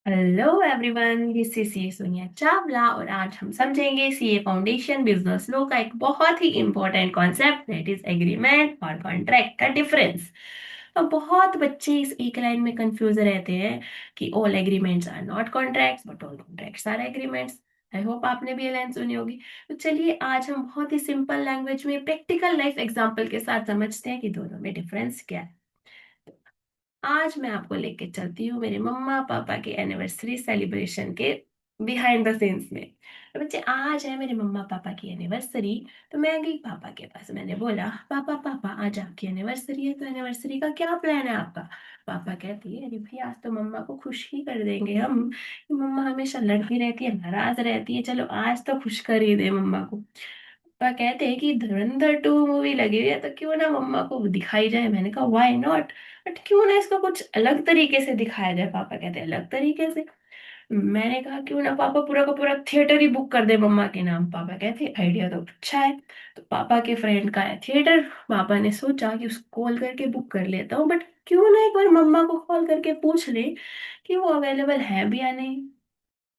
Hello everyone, this is C Sonia Chawla और आज हम समझेंगे सीए फाउंडेशन बिजनेस लॉ का एक बहुत ही important concept that is agreement और कॉन्ट्रैक्ट का डिफरेंस। तो बहुत बच्चे इस एक लाइन में कंफ्यूज रहते हैं कि all agreements are not contracts but all contracts are agreements. I hope आपने भी ये लाइन सुनी होगी। तो चलिए आज हम बहुत ही सिंपल लैंग्वेज में प्रैक्टिकल लाइफ एग्जांपल के साथ समझते हैं कि दोनों में डिफरेंस क्या है। आज मैं आपको लेके चलती हूँ मेरे मम्मा पापा के एनिवर्सरी सेलिब्रेशन के बिहाइंड द सीन्स में। तो बच्चे, आज है मेरे मम्मा पापा की एनिवर्सरी। तो मैं गई पापा के पास, मैंने बोला पापा पापा आज आपकी एनिवर्सरी है, तो एनिवर्सरी का क्या प्लान है आपका। पापा कहती है अरे भाई आज तो मम्मा को खुश ही कर देंगे हम। मम्मा हमेशा लड़ती रहती है, नाराज रहती है, चलो आज तो खुश कर ही दे मम्मा को। पापा कहते हैं कि धुरंधर 2 मूवी लगी हुई है तो क्यों ना मम्मा को दिखाई जाए। मैंने कहा व्हाई नॉट, बट क्यों ना इसको कुछ अलग तरीके से दिखाया जाए। पापा कहते हैं अलग तरीके से। मैंने कहा क्यों ना पापा पूरा का पूरा थिएटर ही बुक कर दे मम्मा के नाम। पापा कहते आइडिया तो अच्छा है। तो पापा के फ्रेंड का है थिएटर। पापा ने सोचा कि उसको कॉल करके बुक कर लेता हूँ, बट क्यों ना एक बार मम्मा को कॉल करके पूछ ले कि वो अवेलेबल है भी या नहीं।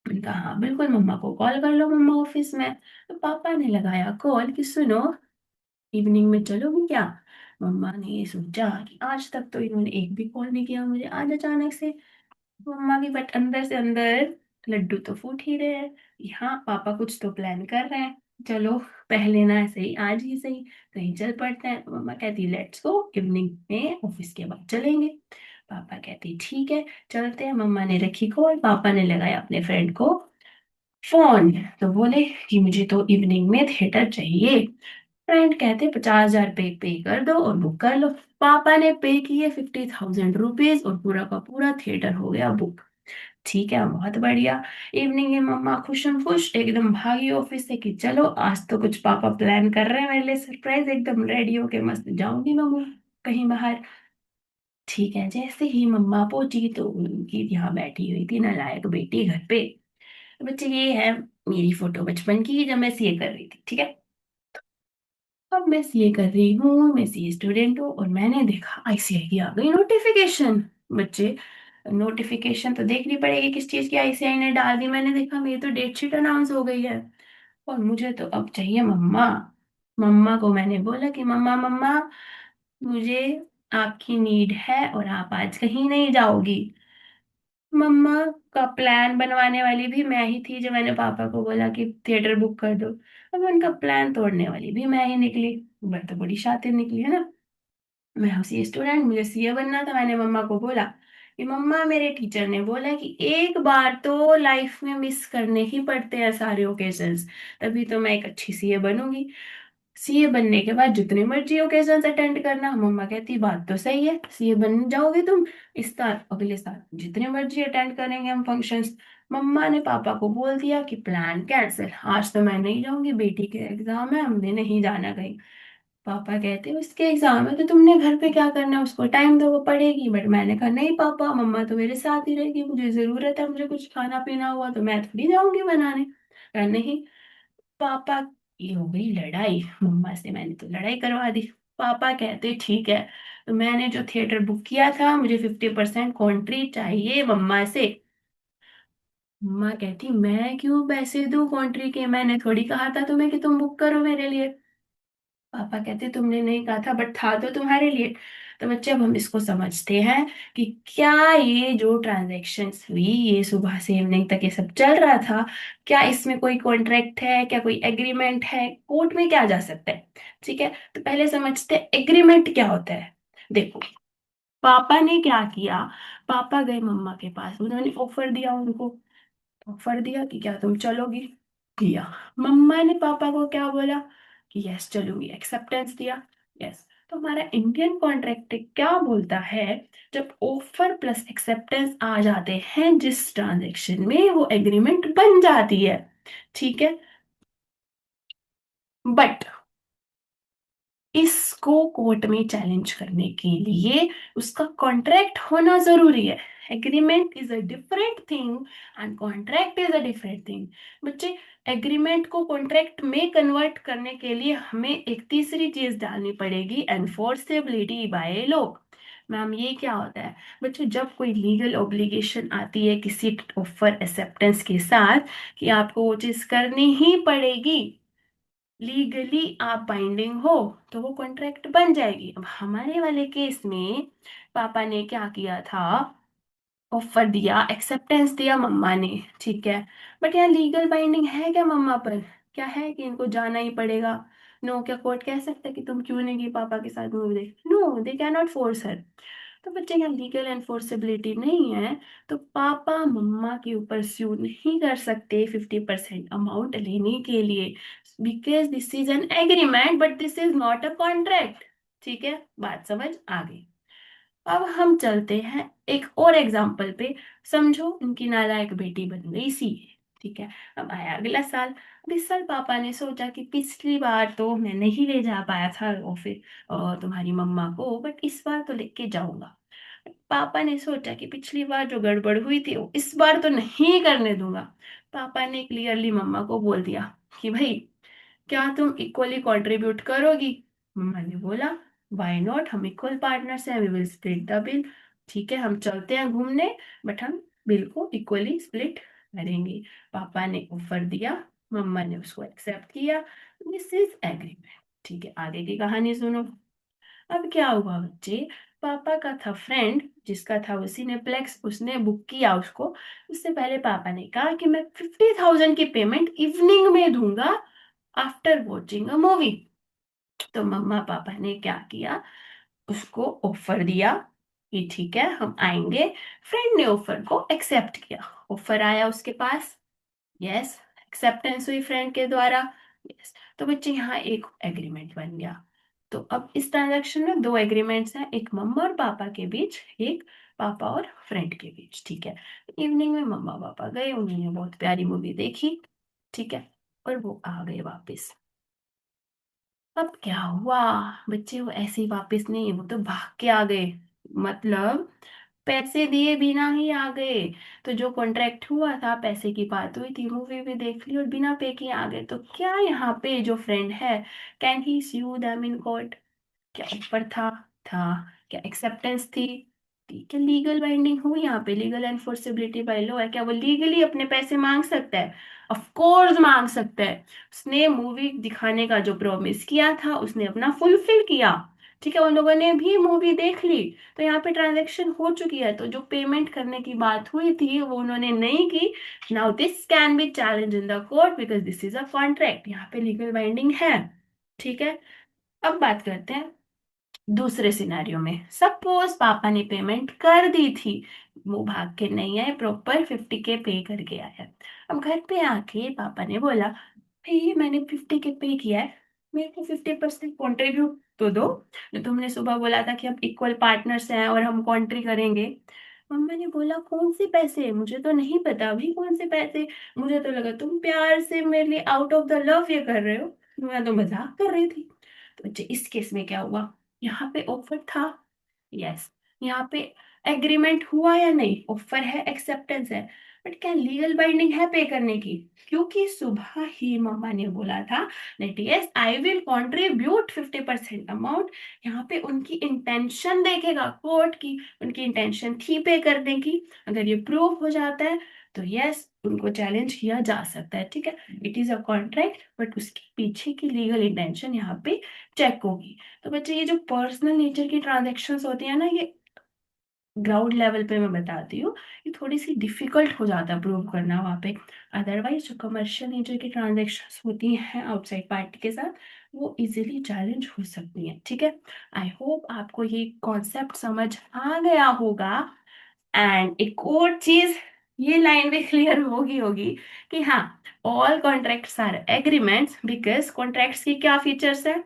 मैंने कहा हाँ बिल्कुल, मम्मा को कॉल कर लो, मम्मा ऑफिस में। तो पापा ने लगाया कॉल कि सुनो, इवनिंग में चलोगी क्या। मम्मा ने ये सोचा कि आज तक तो इन्होंने एक भी कॉल नहीं किया मुझे, आज अचानक से मम्मा की, बट अंदर से अंदर लड्डू तो फूट ही रहे हैं। हाँ पापा कुछ तो प्लान कर रहे हैं। चलो पहले ना सही, आज ही सही कहीं चल पड़ते हैं। तो मम्मा कहती लेट्स गो, इवनिंग में ऑफिस के बाद चलेंगे। पापा कहती ठीक है चलते हैं। मम्मा ने रखी कॉल, पापा ने लगाया अपने फ्रेंड को फोन। तो बोले कि मुझे तो इवनिंग में थिएटर चाहिए। फ्रेंड कहते 50,000 पे कर दो और बुक कर लो। पापा ने पे किए 50,000 रुपीज और पूरा का पूरा थिएटर हो गया बुक। ठीक है बहुत बढ़िया। इवनिंग में मम्मा खुशम खुश एकदम भागी ऑफिस से कि चलो आज तो कुछ पापा प्लान कर रहे हैं मेरे लिए सरप्राइज। एकदम रेडी होके मस्त जाऊंगी मम्मा कहीं बाहर। ठीक है, जैसे ही मम्मा पहुंची तो उनकी यहाँ बैठी हुई थी नालायक बेटी घर पे। तो बच्चे ये है मेरी फोटो बचपन की जब मैं सीए कर रही थी, ठीक है। अब मैं सीए कर रही हूँ, मैं सीए स्टूडेंट हूँ और मैंने देखा आईसीआई की आ गई नोटिफिकेशन। बच्चे, नोटिफिकेशन तो देखनी पड़ेगी किस चीज की आईसीआई ने डाल दी। मैंने देखा मेरी तो डेट शीट अनाउंस हो गई है और मुझे तो अब चाहिए मम्मा। मम्मा को मैंने बोला कि मम्मा मम्मा, मुझे आपकी नीड है और आप आज कहीं नहीं जाओगी। मम्मा का प्लान बनवाने वाली भी मैं ही थी, जो मैंने पापा को बोला कि थिएटर बुक कर दो। अब उनका प्लान तोड़ने वाली भी मैं ही निकली। मैं तो बड़ी शातिर निकली है ना। मैं हूँ सीए स्टूडेंट, मुझे सीए बनना था। मैंने मम्मा को बोला कि मम्मा मेरे टीचर ने बोला कि एक बार तो लाइफ में मिस करने ही पड़ते हैं सारे ओकेजन्स, तभी तो मैं एक अच्छी सीए बनूंगी। सीए बनने के बाद जितने मर्जी ओकेजन्स अटेंड करना। मम्मा कहती बात तो सही है, सीए बन जाओगे तुम, इस साल अगले साल जितने मर्जी अटेंड करेंगे हम फंक्शंस। मम्मा ने पापा को बोल दिया कि प्लान कैंसिल, आज तो मैं नहीं जाऊंगी, बेटी के एग्जाम है, हमने नहीं जाना कहीं। पापा कहते उसके एग्जाम है तो तुमने घर पे क्या करना है, उसको टाइम दो वो पढ़ेगी। बट मैंने कहा नहीं पापा, मम्मा तो मेरे साथ ही रहेगी, मुझे जरूरत है, मुझे कुछ खाना पीना हुआ तो मैं थोड़ी जाऊंगी बनाने। कहा नहीं। पापा, ये हो गई लड़ाई मम्मा से, मैंने तो लड़ाई करवा दी। पापा कहते ठीक है, तो मैंने जो थिएटर बुक किया था मुझे 50% कॉन्ट्री चाहिए मम्मा से। मम्मा कहती मैं क्यों पैसे दूं कॉन्ट्री के, मैंने थोड़ी कहा था तुम्हें कि तुम बुक करो मेरे लिए। पापा कहते तुमने नहीं कहा था बट था तो तुम्हारे लिए। तो बच्चे अब हम इसको समझते हैं कि क्या ये जो ट्रांजैक्शंस हुई ये सुबह से इवनिंग तक ये सब चल रहा था, क्या इसमें कोई कॉन्ट्रैक्ट है, क्या कोई एग्रीमेंट है, कोर्ट में क्या जा सकता है। ठीक है, तो पहले समझते हैं एग्रीमेंट क्या होता है। देखो पापा ने क्या किया, पापा गए मम्मा के पास, उन्होंने ऑफर दिया उनको। ऑफर दिया कि क्या तुम चलोगी, किया। मम्मा ने पापा को क्या बोला कि यस चलूंगी, एक्सेप्टेंस दिया। यस। तो हमारा इंडियन कॉन्ट्रैक्ट क्या बोलता है, जब ऑफर प्लस एक्सेप्टेंस आ जाते हैं जिस ट्रांजेक्शन में वो एग्रीमेंट बन जाती है। ठीक है, बट इसको कोर्ट में चैलेंज करने के लिए उसका कॉन्ट्रैक्ट होना जरूरी है। Agreement is a different thing and contract is a different thing. बच्चे, एग्रीमेंट को कॉन्ट्रैक्ट में कन्वर्ट करने के लिए हमें एक तीसरी चीज डालनी पड़ेगी, एनफोर्सेबिलिटी बाय लॉ। मैम ये क्या होता है बच्चों, जब कोई लीगल ऑब्लिगेशन आती है किसी ऑफर एक्सेप्टेंस के साथ कि आपको वो चीज करनी ही पड़ेगी, लीगली आप बाइंडिंग हो, तो वो कॉन्ट्रैक्ट बन जाएगी। अब हमारे वाले केस में पापा ने क्या किया था, ऑफर दिया, एक्सेप्टेंस दिया मम्मा ने, ठीक है, बट यहाँ लीगल बाइंडिंग है क्या मम्मा पर? क्या है कि इनको जाना ही पड़ेगा? नो, क्या कोर्ट कह सकता है कि तुम क्यों नहीं गई पापा के साथ मूवी देख? No, they can not force her. तो बच्चे यहाँ लीगल एनफोर्सेबिलिटी नहीं है, तो पापा मम्मा के ऊपर स्यू नहीं कर सकते 50% अमाउंट लेने के लिए, because this is an agreement but this is not a contract. ठीक है, बात समझ आ गई। अब हम चलते हैं एक और एग्जाम्पल पे। समझो उनकी नालायक बेटी बन गई सीए। ठीक है, अब आया अगला साल। अब इस साल पापा ने सोचा कि पिछली बार तो मैं नहीं ले जा पाया था ऑफिस और तुम्हारी मम्मा को, बट इस बार तो लेके जाऊंगा। पापा ने सोचा कि पिछली बार जो गड़बड़ हुई थी वो इस बार तो नहीं करने दूंगा। पापा ने क्लियरली मम्मा को बोल दिया कि भाई, क्या तुम इक्वली कंट्रीब्यूट करोगी? मम्मा ने बोला, वाई नॉट, हम इक्वल पार्टनर्स हैं, we will split the bill. ठीक है, हम चलते हैं घूमने, बट हम बिल को इक्वली स्प्लिट करेंगे। पापा ने ऑफर दिया, मम्मा ने उसको एक्सेप्ट किया, दिस इज एग्रीमेंट। ठीक है, आगे की कहानी सुनो। अब क्या हुआ बच्चे, पापा का था फ्रेंड जिसका था वो सिनेप्लेक्स, उसने बुक किया उसको। उससे पहले पापा ने कहा कि मैं 50,000 की पेमेंट इवनिंग में दूंगा आफ्टर वॉचिंग अ मूवी। तो मम्मा पापा ने क्या किया, उसको ऑफर दिया कि ठीक है हम आएंगे। फ्रेंड ने ऑफर को एक्सेप्ट किया, ऑफर आया उसके पास, यस, एक्सेप्टेंस हुई फ्रेंड के द्वारा, यस। तो बच्चे यहाँ एक एग्रीमेंट बन गया। तो अब इस ट्रांजैक्शन में दो एग्रीमेंट्स हैं, एक मम्मा और पापा के बीच, एक पापा और फ्रेंड के बीच। ठीक है, इवनिंग में मम्मा पापा गए, उन्होंने बहुत प्यारी मूवी देखी, ठीक है, और वो आ गए वापस। अब क्या हुआ बच्चे, वो ऐसे ही वापस नहीं, वो तो भाग के आ गए, मतलब पैसे दिए बिना ही आ गए। तो जो कॉन्ट्रैक्ट हुआ था, पैसे की बात हुई थी, मूवी भी देख ली और बिना पे किए आ गए। तो क्या यहाँ पे जो फ्रेंड है, can he sue them in court? क्या ऊपर था क्या एक्सेप्टेंस थी? ठीक है, लीगल बाइंडिंग हुई यहाँ पे, लीगल एनफोर्सेबिलिटी बाय लॉ है, क्या वो लीगली अपने पैसे मांग सकता है? ऑफ कोर्स मांग सकता है। उसने मूवी दिखाने का जो प्रॉमिस किया था उसने अपना फुलफिल किया। ठीक है, उन लोगों ने भी मूवी देख ली, तो यहाँ पे ट्रांजैक्शन हो चुकी है, तो जो पेमेंट करने की बात हुई थी वो उन्होंने नहीं की। Now this can be challenge in the court because this is a contract, यहाँ पे लीगल बाइंडिंग है। ठीक है, अब बात करते हैं दूसरे सिनेरियो में। सपोज पापा ने पेमेंट कर दी थी, वो भाग के नहीं आए, प्रॉपर 50K पे करके आया। अब घर पे आके पापा ने बोला, भाई मैंने 50K पे किया है, मेरे को 50% कॉन्ट्रीब्यूट तो दो, जो तुमने सुबह बोला था कि हम इक्वल पार्टनर्स हैं और हम कॉन्ट्री करेंगे। मम्मा ने बोला, कौन से पैसे? मुझे तो नहीं पता अभी कौन से पैसे, मुझे तो लगा तुम प्यार से मेरे लिए आउट ऑफ द लव ये कर रहे हो, मैं तो मजाक कर रही थी। तो बच्चे इस केस में क्या हुआ, यहाँ पे ऑफर था, यस, यहाँ पे एग्रीमेंट हुआ या नहीं, ऑफर है, एक्सेप्टेंस है, बट क्या लीगल बाइंडिंग है पे करने की? क्योंकि सुबह ही मम्मा ने बोला था that yes I will contribute 50% amount. यहाँ पे उनकी इंटेंशन देखेगा कोर्ट की, उनकी इंटेंशन थी पे करने की। अगर ये प्रूव हो जाता है तो यस उनको चैलेंज किया जा सकता है। ठीक है, it is a contract but उसके पीछे की लीगल इंटेंशन यहाँ पे चेक होगी। तो बच्चे ये जो पर्सनल नेचर की ट्रांजेक्शन्स होती है ना, ये ग्राउंड लेवल पे मैं बताती हूँ, ये थोड़ी सी डिफिकल्ट हो जाता है प्रूव करना वहाँ पे। अदरवाइज जो कमर्शियल नेचर की ट्रांजेक्शन्स होती हैं आउटसाइड पार्टी के साथ, वो इजीली चैलेंज हो सकती हैं। ठीक है, आई होप आपको ये कॉन्सेप्ट समझ आ गया होगा। एंड एक और चीज, ये लाइन भी क्लियर होगी कि हाँ, all contracts are agreements because contracts की क्या फीचर्स है,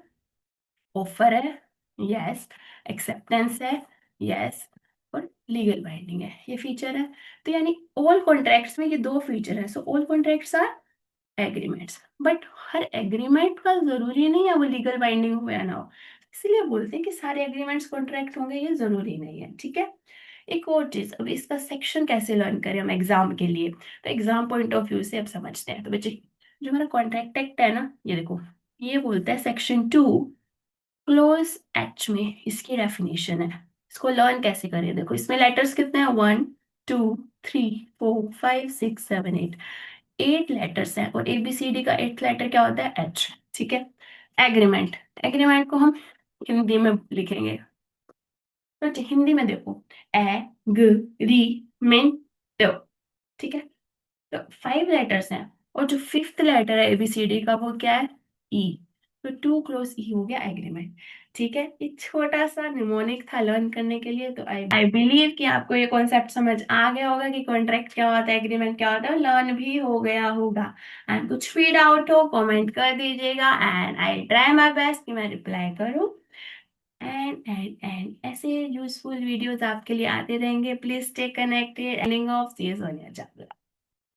ऑफर है, यस, एक्सेप्टेंस है, यस, और लीगल बाइंडिंग है, ये फीचर है। तो यानी ऑल कॉन्ट्रैक्ट्स में ये दो फीचर है, so all contracts are agreements. But हर एग्रीमेंट का जरूरी नहीं है वो लीगल बाइंडिंग हो या ना हो, इसलिए बोलते हैं कि सारे एग्रीमेंट्स कॉन्ट्रैक्ट होंगे, ये जरूरी नहीं है। ठीक है, एक और चीज, अब इसका सेक्शन कैसे लर्न करें हम एग्जाम के लिए, तो एग्जाम पॉइंट ऑफ व्यू से अब समझते हैं। तो बच्चे, जो हमारा कॉन्ट्रैक्ट एक्ट है ना, ये देखो, ये बोलता है सेक्शन 2 क्लोज एच में इसकी डेफिनेशन है, इसको लर्न कैसे करें, देखो इसमें लेटर्स कितने हैं, 1 2 3 4 5 6 7 8, 8 लेटर्स हैं, और ABCD का 8th लेटर क्या होता है, H। ठीक है। एग्रीमेंट, एग्रीमेंट को हम हिंदी में लिखेंगे, तो हिंदी में देखो, एग्रीमेंट। ठीक है। तो 5 लेटर्स हैं, और जो 5th लेटर है ABCD का वो क्या है, ई। तो 2 × E हो गया एग्रीमेंट। ठीक है, ये छोटा सा निमोनिक था लर्न करने के लिए। तो आई बिलीव कि आपको ये कॉन्सेप्ट समझ आ गया होगा कि कॉन्ट्रैक्ट क्या होता है, एग्रीमेंट क्या होता है, लर्न भी हो गया होगा। एंड कुछ फीड आउट हो कमेंट कर दीजिएगा, and I try my best कि मैं रिप्लाई करूँ। एंड ऐसे यूजफुल वीडियोस आपके लिए आते रहेंगे। Please stay connected. Ending of C Sonia Chawla.